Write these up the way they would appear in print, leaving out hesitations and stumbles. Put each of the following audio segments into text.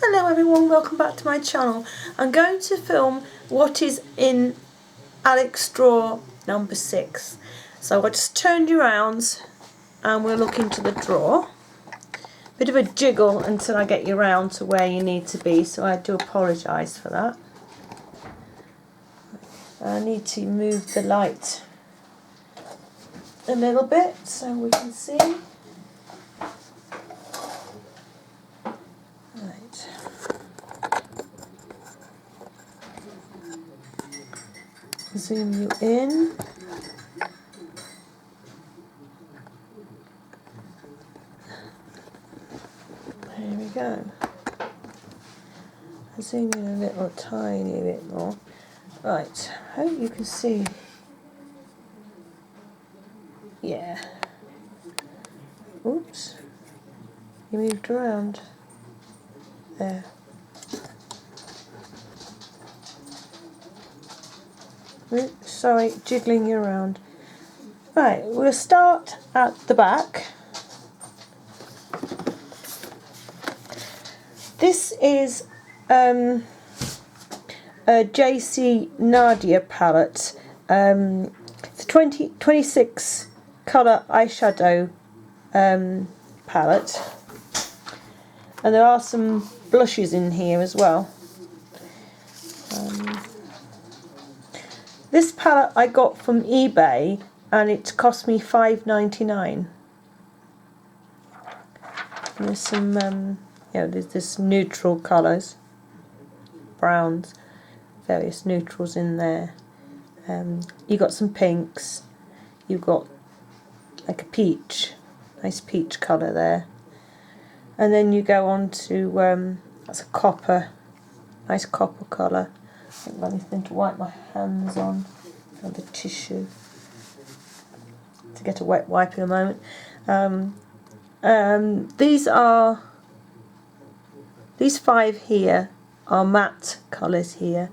Hello everyone, welcome back to my channel. I'm going to film what is in Alex drawer number 6. So I just turned you around and we'll look into the drawer. Bit of a jiggle until I get you round to where you need to be, so I do apologise for that. I need to move the light a little bit so we can see. Right. Zoom you in. Here we go. I'll zoom in a little tiny bit more. Right, hope you can see. Yeah. Oops. You moved around. There. Oops, sorry, jiggling you around. Right, we'll start at the back. This is a JC Nadia palette. It's a 26 colour eyeshadow palette. And there are some blushes in here as well. This palette I got from eBay and it cost me $5.99. There's some, there's this neutral colours, browns, various neutrals in there. You got some pinks. You've got like a peach, nice peach colour there. And then you go on to that's a copper, nice copper colour. I haven't got anything to wipe my hands on. And the tissue to get a wet wipe in a moment. These 5 here are matte colours here.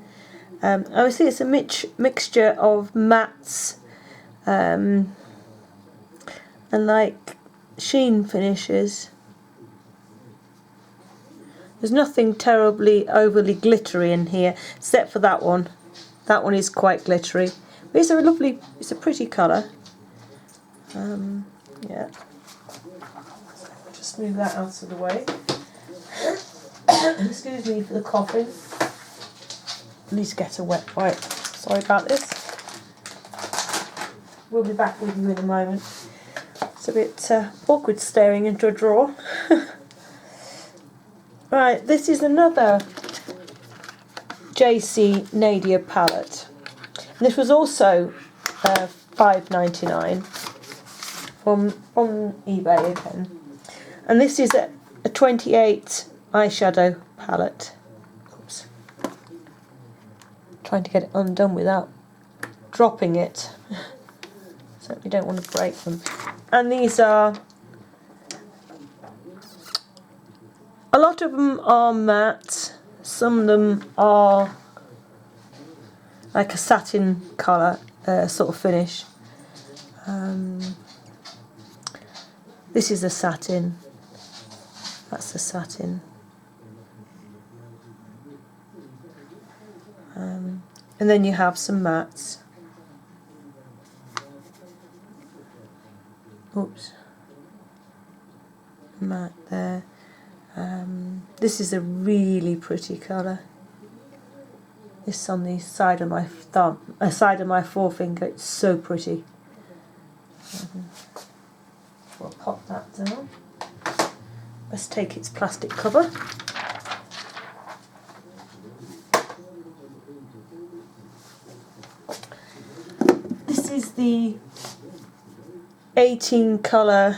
Obviously it's a mixture of mattes and like sheen finishes. There's nothing terribly overly glittery in here, except for that one. That one is quite glittery. But it's a pretty colour. Yeah. Just move that out of the way. Excuse me for the coughing. At least get a wet wipe. Sorry about this. We'll be back with you in a moment. It's a bit awkward staring into a drawer. Right, this is another JC Nadia palette. And this was also $5.99 from eBay again. And this is a 28 eyeshadow palette. Oops. Trying to get it undone without dropping it. Certainly don't want to break them. And these are, a lot of them are matte, some of them are like a satin colour sort of finish. This is a satin, that's a satin. And then you have some mattes. Oops. Matte there. This is a really pretty colour. This on the side of my thumb, side of my forefinger. It's so pretty. We'll pop that down. Let's take its plastic cover. This is the 18 colour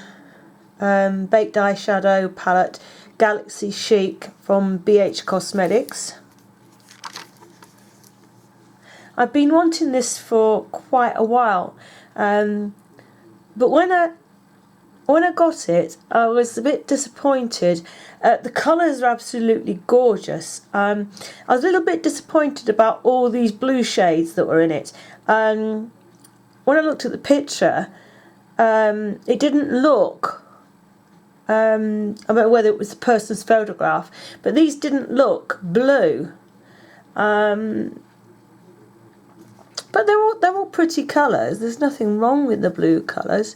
baked eyeshadow palette, Galaxy Chic from BH Cosmetics. I've been wanting this for quite a while, but when I got it, I was a bit disappointed. The colours are absolutely gorgeous. I was a little bit disappointed about all these blue shades that were in it. When I looked at the picture, it didn't look I don't know whether it was the person's photograph, but these didn't look blue. But they're all pretty colours. There's nothing wrong with the blue colours.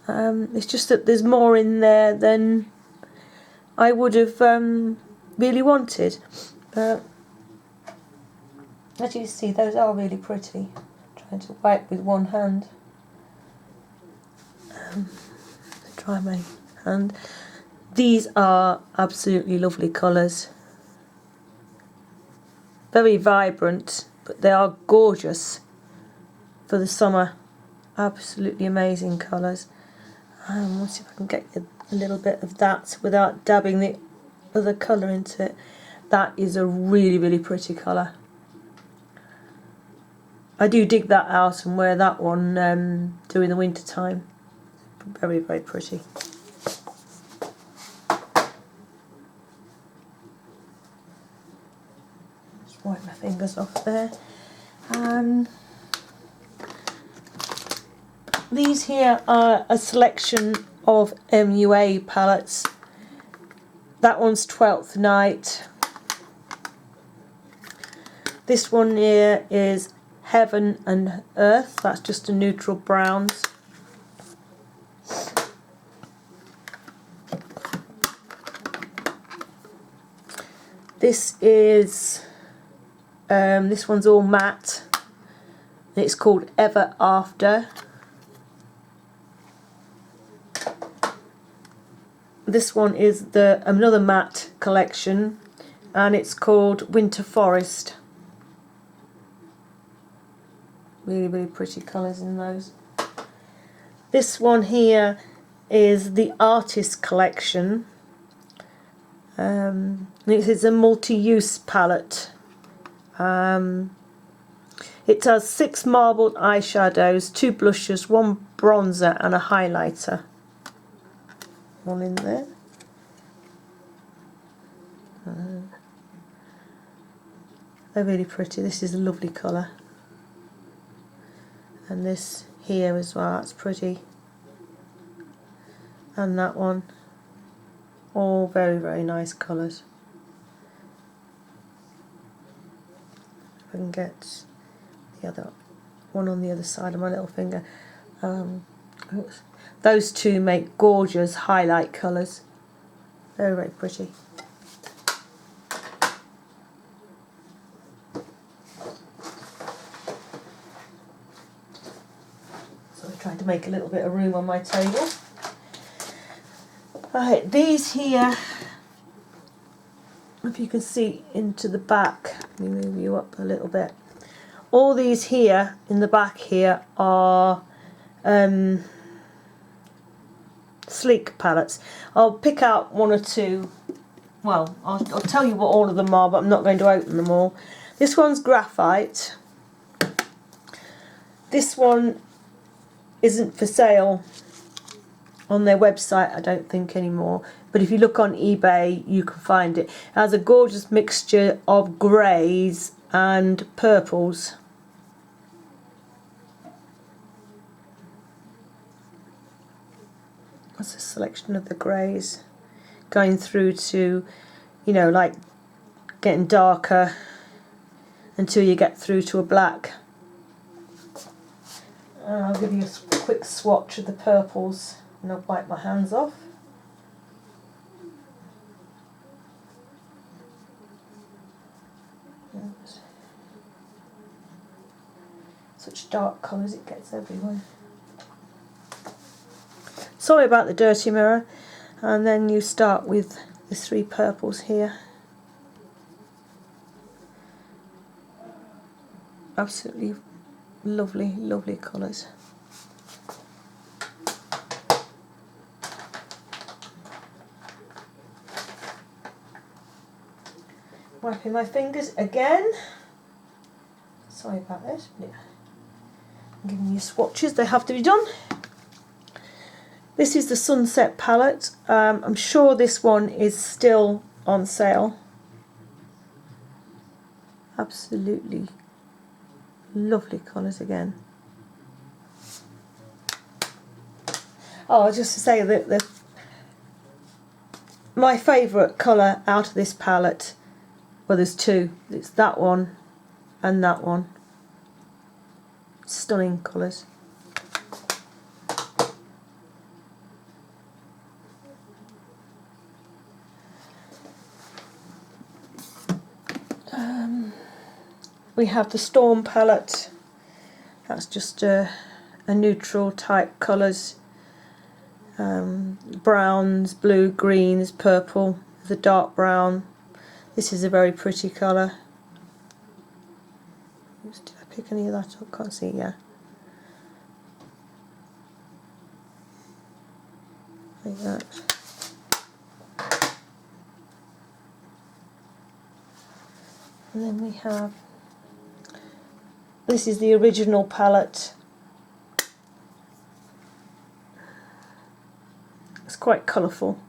It's just that there's more in there than I would have really wanted. But as you see, those are really pretty. I'm trying to wipe with one hand. Try my hand. These are absolutely lovely colours. Very vibrant, but they are gorgeous for the summer. Absolutely amazing colours. Let's see if I can get a little bit of that without dabbing the other colour into it. That is a really, really pretty colour. I do dig that out and wear that one during the winter time. Very, very pretty. Just wipe my fingers off there. These here are a selection of MUA palettes. That one's 12th Night. This one here is Heaven and Earth. That's just a neutral bronze. This is this one's all matte. It's called Ever After. This one is another matte collection, and it's called Winter Forest. Really, really pretty colours in those. This one here is the Artist Collection. It is a multi-use palette. It has 6 marbled eyeshadows, 2 blushes, 1 bronzer and a highlighter. One in there. They're really pretty. This is a lovely colour. And this here as well, that's pretty. And that one. All very, very nice colours. If I can get the other one on the other side of my little finger. Those two make gorgeous highlight colours. Very, very pretty. So I'm trying to make a little bit of room on my table. Right, these here, if you can see into the back, let me move you up a little bit. All these here in the back here are sleek palettes. I'll pick out 1 or 2. Well, I'll tell you what all of them are, but I'm not going to open them all. This one's graphite. This one isn't for sale on their website, I don't think, anymore, but if you look on eBay you can find it. It has a gorgeous mixture of greys and purples. That's a selection of the greys going through to, you know, like getting darker until you get through to a black. I'll give you a quick swatch of the purples and I'll wipe my hands off. Such dark colours, it gets everywhere. Sorry about the dirty mirror. And then you start with the 3 purples here. Absolutely lovely, lovely colours. Wiping my fingers again. Sorry about this. Yeah. I'm giving you swatches, they have to be done. This is the Sunset palette. I'm sure this one is still on sale. Absolutely lovely colours again. Oh, just to say that my favourite colour out of this palette, well, there's two. It's that one and that one. Stunning colours. We have the Storm palette. That's just a neutral type colours. Browns, blue, greens, purple, the dark brown. This is a very pretty colour. Oops, did I pick any of that up? Can't see, yeah. Like that. And then we have, this is the original palette. It's quite colourful.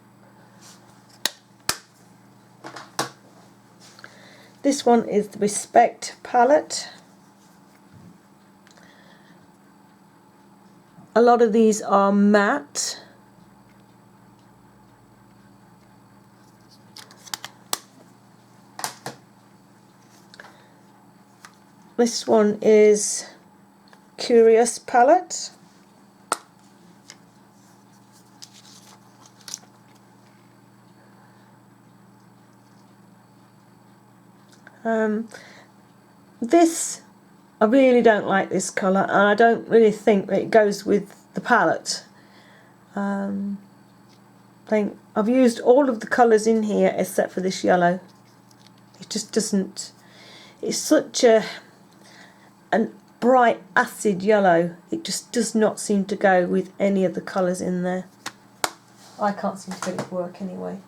This one is the Respect palette. A lot of these are matte. This one is Curious palette. This, I really don't like this colour, and I don't really think that it goes with the palette. I think I've used all of the colours in here except for this yellow. It just doesn't, it's such a bright acid yellow. It just does not seem to go with any of the colours in there. I can't seem to get it to work anyway.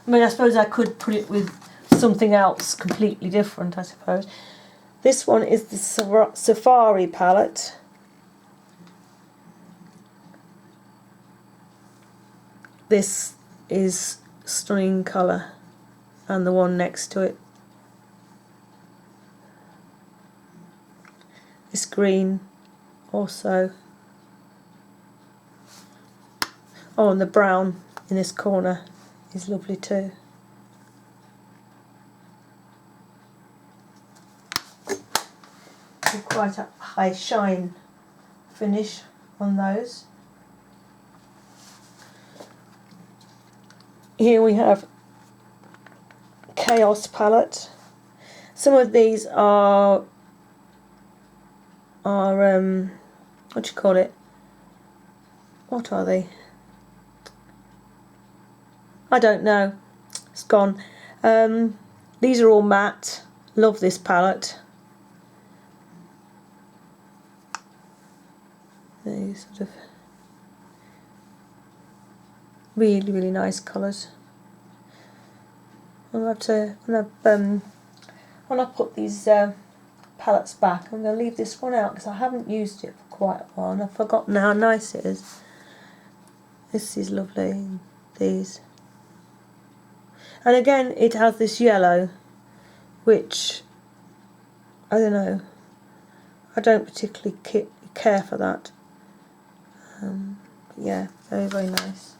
I mean, I suppose I could put it with something else completely different, I suppose. This one is the Safari palette. This is stunning colour, and the one next to it. This green also. Oh, and the brown in this corner is lovely too. Quite a high shine finish on those. Here we have Chaos palette. Some of these are what do you call it? What are they? I don't know. It's gone. These are all matte. Love this palette. These sort of really, really nice colours. I'll have to, when I put these palettes back, I'm going to leave this one out because I haven't used it for quite a while and I've forgotten how nice it is. This is lovely. These. And again, it has this yellow, which, I don't know, I don't particularly care for that. Yeah, very, very nice.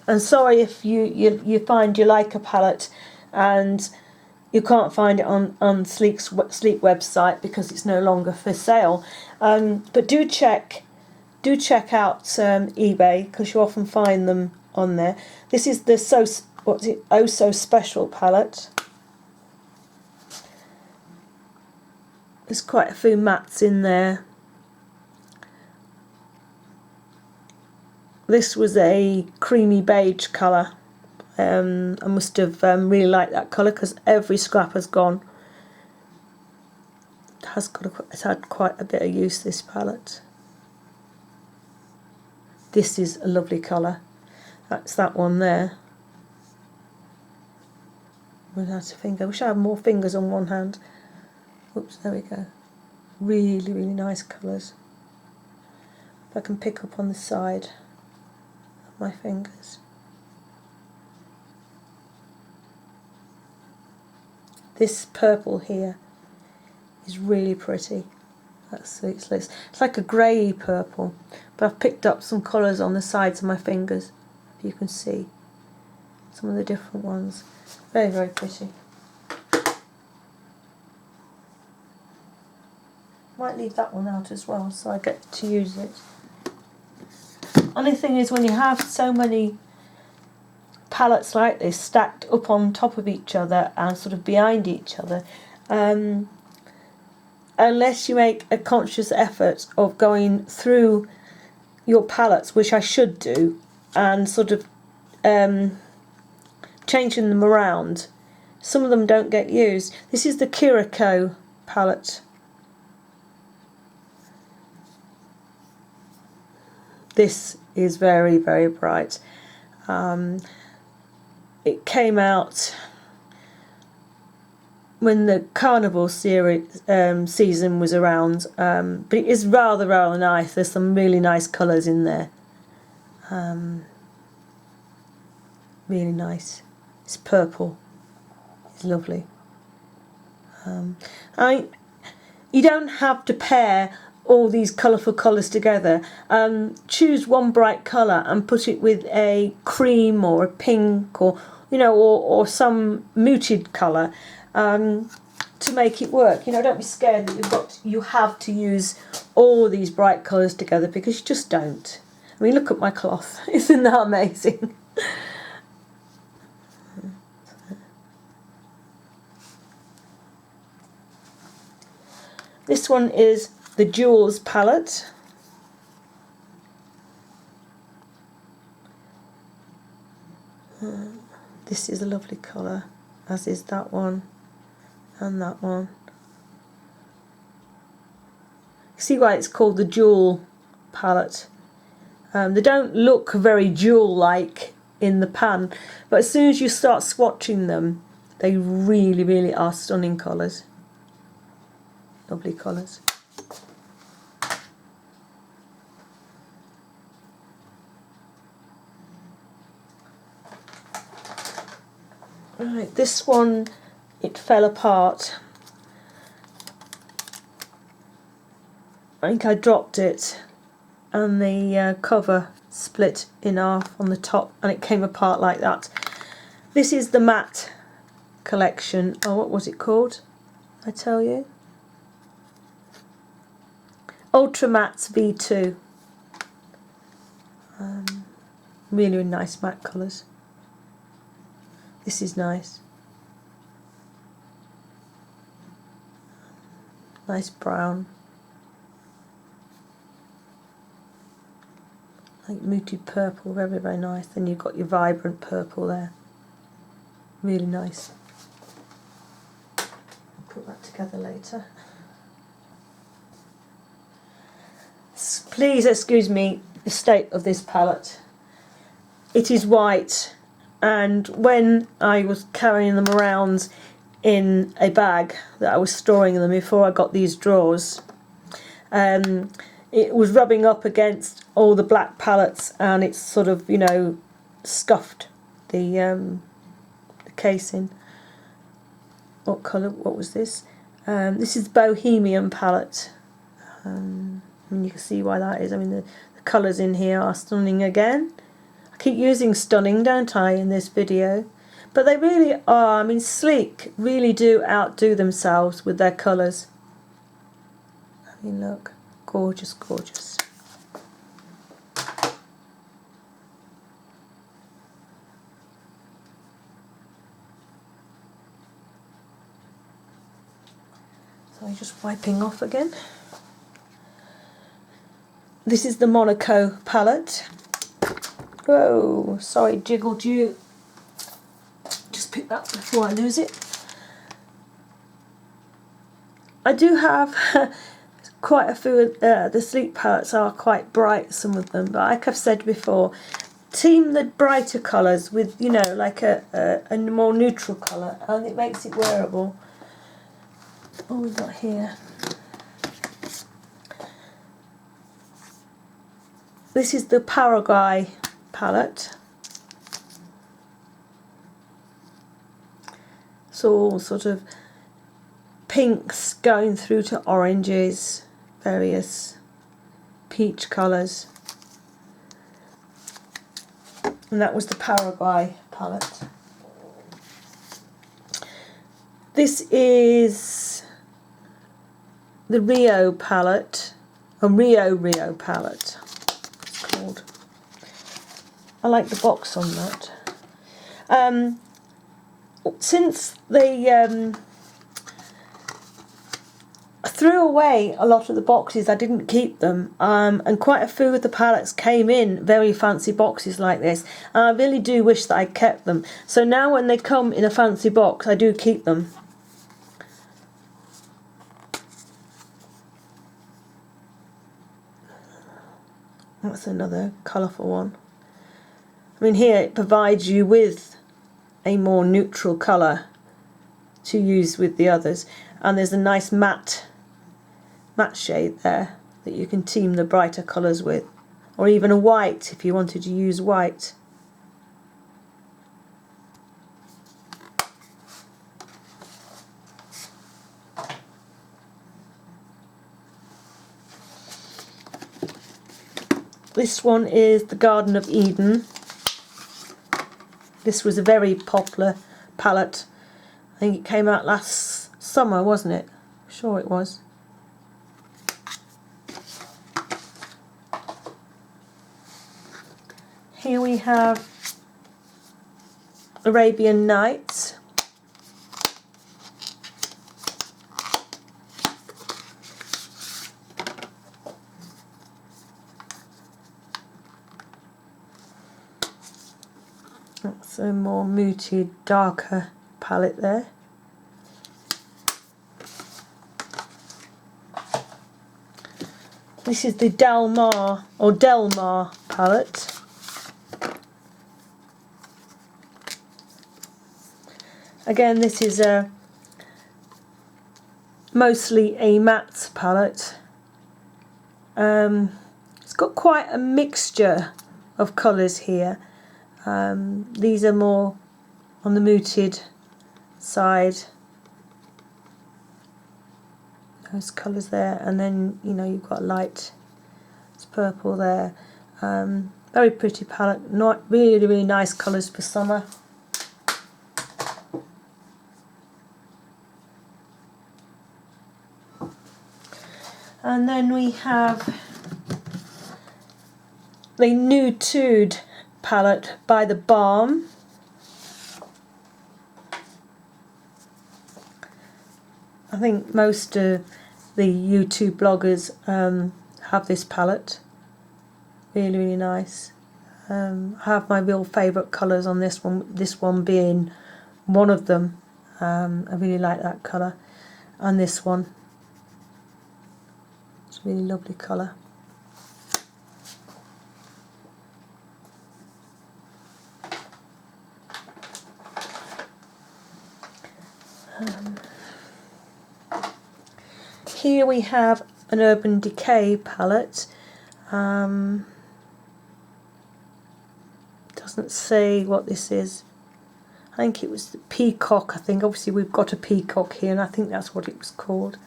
And sorry if you find you like a palette and you can't find it on Sleek's website because it's no longer for sale. But do check out eBay because you often find them on there. This is the Oh So Special palette. There's quite a few mattes in there. This was a creamy beige colour. I must have really liked that colour because every scrap has gone. It's had quite a bit of use, this palette. This is a lovely colour. That's that one there. Without a finger. I wish I had more fingers on one hand. Oops, there we go. Really, really nice colours. If I can pick up on the side of my fingers. This purple here is really pretty. That's it's like a grey purple, but I've picked up some colours on the sides of my fingers. You can see some of the different ones. Very, very pretty. Might leave that one out as well, so I get to use it. Only thing is, when you have so many palettes like this stacked up on top of each other and sort of behind each other, unless you make a conscious effort of going through your palettes, which I should do, and sort of changing them around, some of them don't get used. This is the Kiriko palette. This is very, very bright. It came out when the Carnival series season was around, but it is rather, rather nice. There's some really nice colours in there. Really nice. It's purple. It's lovely. You don't have to pair all these colourful colours together. Choose one bright colour and put it with a cream or a pink, or or some muted colour to make it work. Don't be scared that you have to use all these bright colours together, because you just don't. I mean, look at my cloth. Isn't that amazing? This one is the Jewels palette. This is a lovely colour, as is that one and that one. See why it's called the Jewel palette. They don't look very jewel-like in the pan, but as soon as you start swatching them, they really, really are stunning colours. Lovely colours. Right, this one, it fell apart. I think I dropped it and the cover split in half on the top and it came apart like that. This is the matte collection. Oh, what was it called? I tell you. Ultra Mattes V2. Really nice matte colours. This is nice. Nice brown. Like muted purple, very, very nice. Then you've got your vibrant purple there. Really nice. Put that together later. Please excuse me the state of this palette. It is white, and when I was carrying them around in a bag that I was storing them before I got these drawers, it was rubbing up against all the black palettes, and it's sort of, scuffed the casing. What colour? What was this? This is Bohemian palette. You can see why that is. I mean, the colours in here are stunning again. I keep using stunning, don't I, in this video? But they really are. I mean, Sleek really do outdo themselves with their colours. I mean, look. Gorgeous, gorgeous. So I'm just wiping off again. This is the Monaco palette. Whoa, sorry, jiggled you. Just pick that before I lose it. I do have quite a few of the Sleek palettes are quite bright, some of them, but like I've said before, team the brighter colours with, like a more neutral colour, and it makes it wearable. What we've got here. This is the Paraguay palette. It's all sort of pinks going through to oranges. various peach colours. And that was the Paraguay palette. This is the Rio palette, a Rio palette it's called. I like the box on that. Since they I threw away a lot of the boxes, I didn't keep them, and quite a few of the palettes came in very fancy boxes like this, and I really do wish that I kept them. So now when they come in a fancy box, I do keep them. That's another colourful one. I mean, here it provides you with a more neutral colour to use with the others, and there's a nice matte shade there that you can team the brighter colours with, or even a white if you wanted to use white. This one is the Garden of Eden. This was a very popular palette. I think it came out last summer, wasn't it? I'm sure it was. Here we have Arabian Nights. That's a more muted, darker palette there. This is the Delmar palette. Again, this is mostly a matte palette. It's got quite a mixture of colours here. These are more on the muted side. Those colours there, and then you've got light. It's purple there. Very pretty palette. Not really nice colours for summer. And then we have the Nude palette by The Balm. I think most of the YouTube bloggers have this palette. Really nice. I have my real favourite colours on this one being one of them. I really like that colour, and this one. It's a really lovely colour. Here we have an Urban Decay palette. Doesn't say what this is. I think it was the Peacock. I think obviously we've got a peacock here, and I think that's what it was called.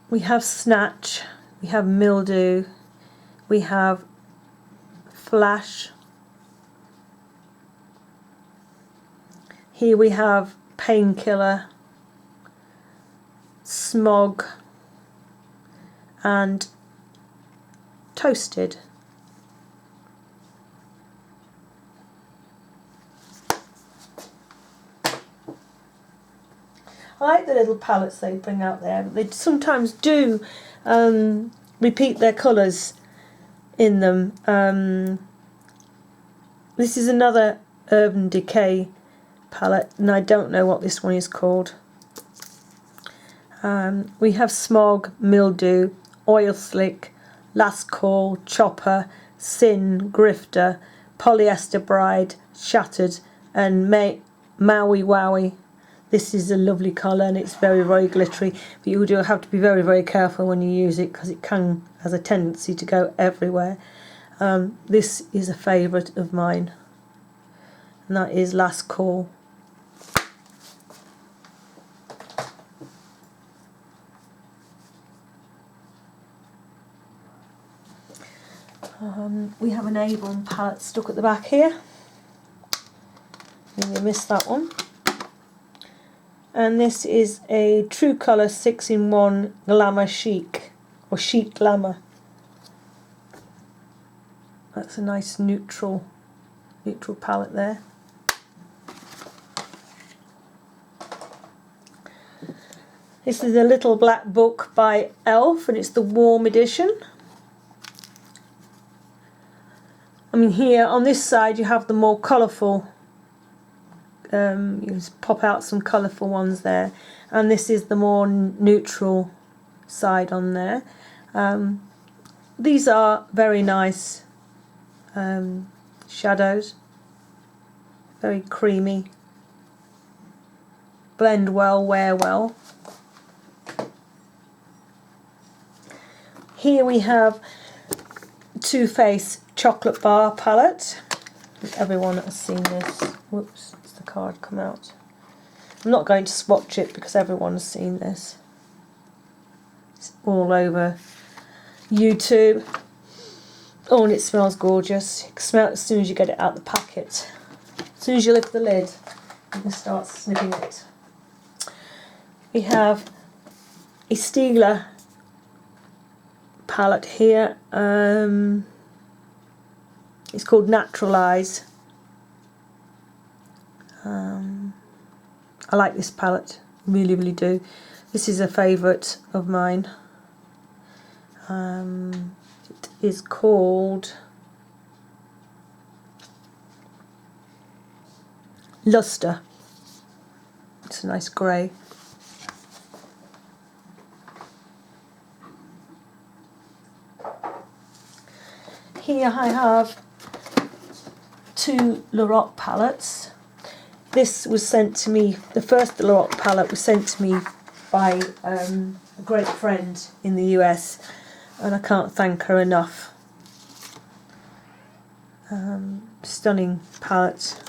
We have Snatch, we have Mildew, we have Flash. Here we have Painkiller, Smog, and Toasted. I like the little palettes they bring out there. They sometimes do repeat their colours in them. This is another Urban Decay palette, and I don't know what this one is called. We have Smog, Mildew, Oil Slick, Last Call, Chopper, Sin, Grifter, Polyester Bride, Shattered, and Maui Wowie. This is a lovely colour, and it's very glittery, but you do have to be very careful when you use it, because it has a tendency to go everywhere. This is a favourite of mine, and that is Last Call. We have an Avon palette stuck at the back here. And you missed that one. And this is a True Colour 6-in-1 Glamour Chic, or Chic Glamour. That's a nice neutral palette there. This is a little black book by Elf, and it's the warm edition. I mean, here on this side you have the more colourful, you just pop out some colourful ones there, and this is the more neutral side on there. These are very nice shadows, very creamy, blend well, wear well. Here we have Too Faced Chocolate Bar palette. Everyone has seen this. Whoops, it's the card come out. I'm not going to swatch it because everyone has seen this. It's all over YouTube. Oh, and it smells gorgeous. You can smell it as soon as you get it out of the packet. As soon as you lift the lid, you can start sniffing it. We have a Stiegler palette here. It's called Naturalize. I like this palette, really, really do. This is a favourite of mine. It is called Luster. It's a nice grey. Here I have two Lorac palettes. This was sent to me, the first Lorac palette was sent to me by a great friend in the US, and I can't thank her enough. Stunning palette.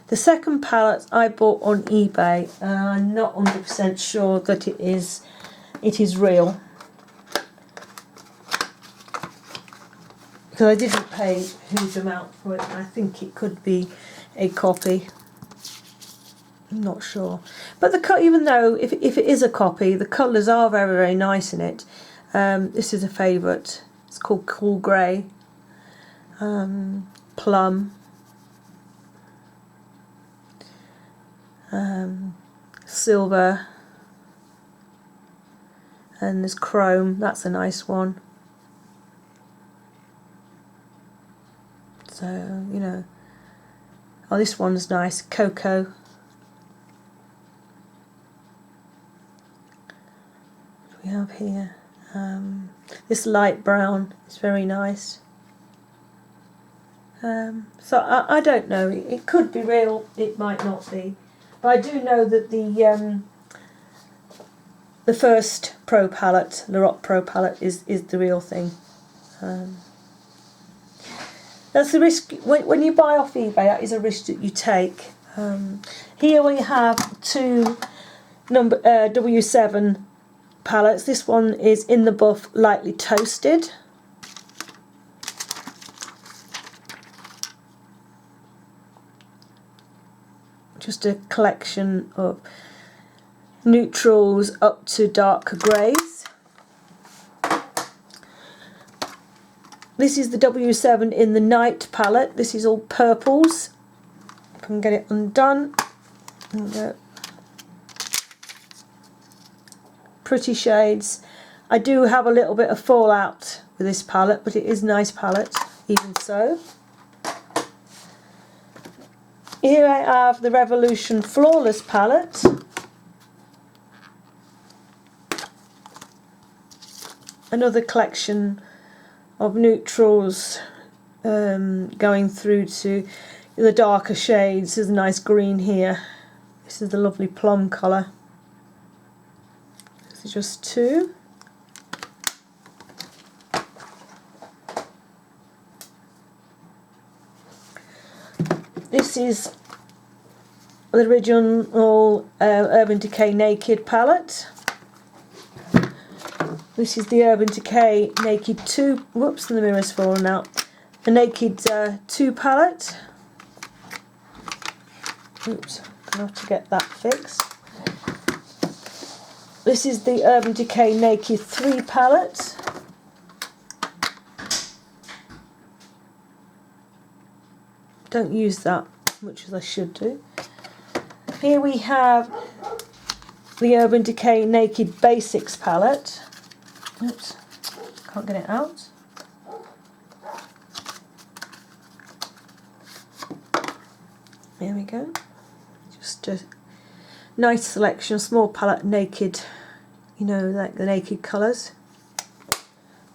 The second palette I bought on eBay, and I'm not 100% sure that it is real, because I didn't pay a huge amount for it, and I think it could be a copy. I'm not sure, but even though if it is a copy, the colours are very, very nice in it. This is a favourite. It's called Cool Grey, Plum, Silver, and there's Chrome. That's a nice one. So, you know, oh, this one's nice, Cocoa. We have here this light brown is very nice. So I don't know, it could be real, it might not be, but I do know that the first Pro palette, Lorac Pro palette, is the real thing. That's the risk when you buy off eBay. That is a risk that you take. Here we have two W7 palettes. This one is In the Buff Lightly Toasted. Just a collection of neutrals up to darker greys. This is the W7 In the Night palette. This is all purples. If I can get it undone. There we go. Pretty shades. I do have a little bit of fallout with this palette, but it is a nice palette, even so. Here I have the Revolution Flawless palette. Another collection of neutrals going through to the darker shades. There's a nice green here. This is the lovely plum colour. This is just two. This is the original Urban Decay Naked palette. This is the Urban Decay Naked 2. Whoops, and the mirror's fallen out. The Naked 2 palette. Oops, I'm going to have to get that fixed. This is the Urban Decay Naked 3 palette. Don't use that as much as I should do. Here we have the Urban Decay Naked Basics palette. Oops, can't get it out. There we go. Just a nice selection, small palette, naked, you know, like the naked colours,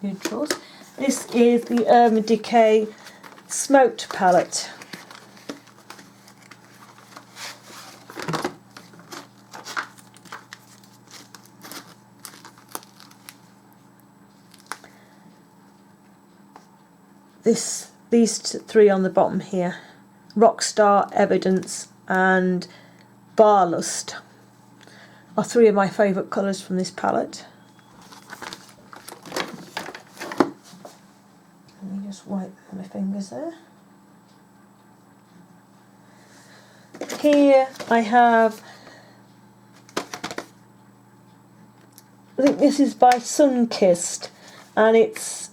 neutrals. This is the Urban Decay Smoked palette. These three on the bottom here, Rockstar, Evidence and Barlust, are three of my favourite colours from this palette. Let me just wipe my fingers there. Here I have, I think this is by Sunkissed, and it's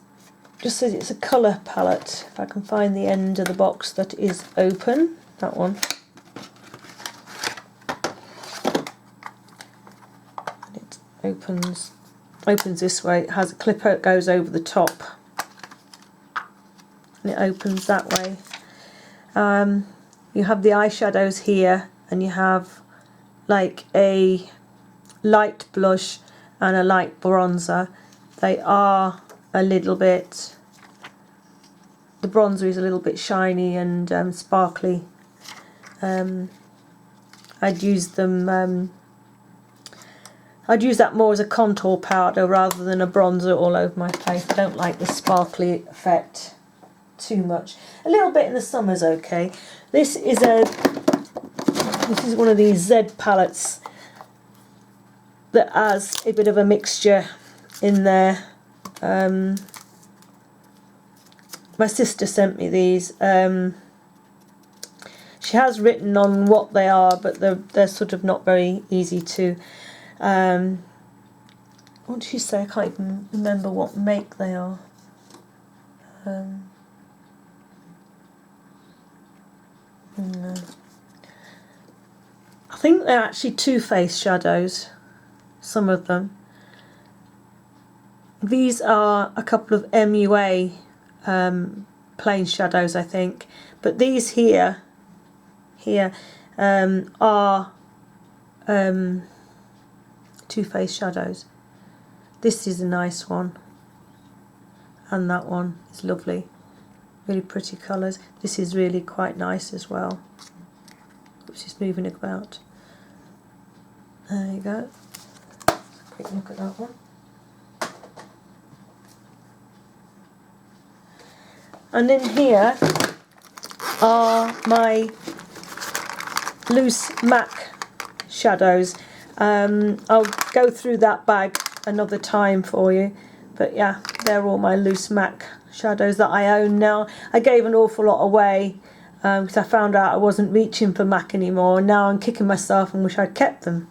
just says it's a colour palette. If I can find the end of the box that is open, that one. And it opens this way. It has a clip that goes over the top, and it opens that way. You have the eyeshadows here, and you have like a light blush and a light bronzer. They are a little bit, the bronzer is a little bit shiny and sparkly. I'd use them, I'd use that more as a contour powder rather than a bronzer all over my face. I don't like the sparkly effect too much. A little bit in the summer's okay. This is one of these Z palettes that has a bit of a mixture in there. My sister sent me these. She has written on what they are, but they're sort of not very easy to. What did she say? I can't even remember what make they are. No. I think they're actually Too Faced shadows, some of them. These are a couple of MUA plain shadows, I think, but these here are Too Faced shadows. This is a nice one, and that one is lovely, really pretty colours. This is really quite nice as well. Oops, just moving it about. There you go. Quick look at that one. And in here are my loose MAC shadows. I'll go through that bag another time for you, but yeah, they're all my loose MAC shadows that I own now. I gave an awful lot away because I found out I wasn't reaching for MAC anymore, and now I'm kicking myself and wish I'd kept them.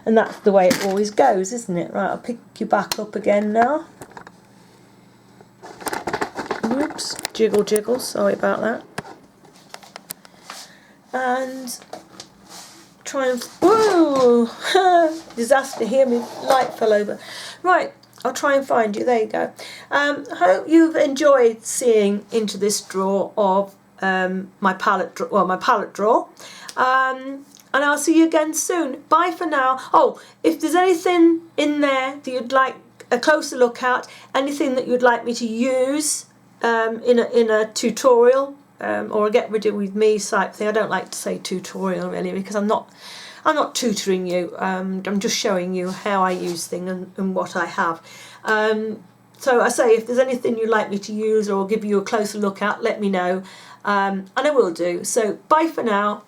And that's the way it always goes, isn't it? Right, I'll pick you back up again now. Oops, jiggle jiggle, sorry about that. And try and, whoa, disaster here, my light fell over. Right, I'll try and find you, there you go. I hope you've enjoyed seeing into this drawer of my palette drawer. And I'll see you again soon. Bye for now. Oh, if there's anything in there that you'd like a closer look at, anything that you'd like me to use in a tutorial or a get rid of with me type thing. I don't like to say tutorial really, because I'm not tutoring you. I'm just showing you how I use things and what I have. So I say, if there's anything you'd like me to use or give you a closer look at, let me know, and I will do. So bye for now.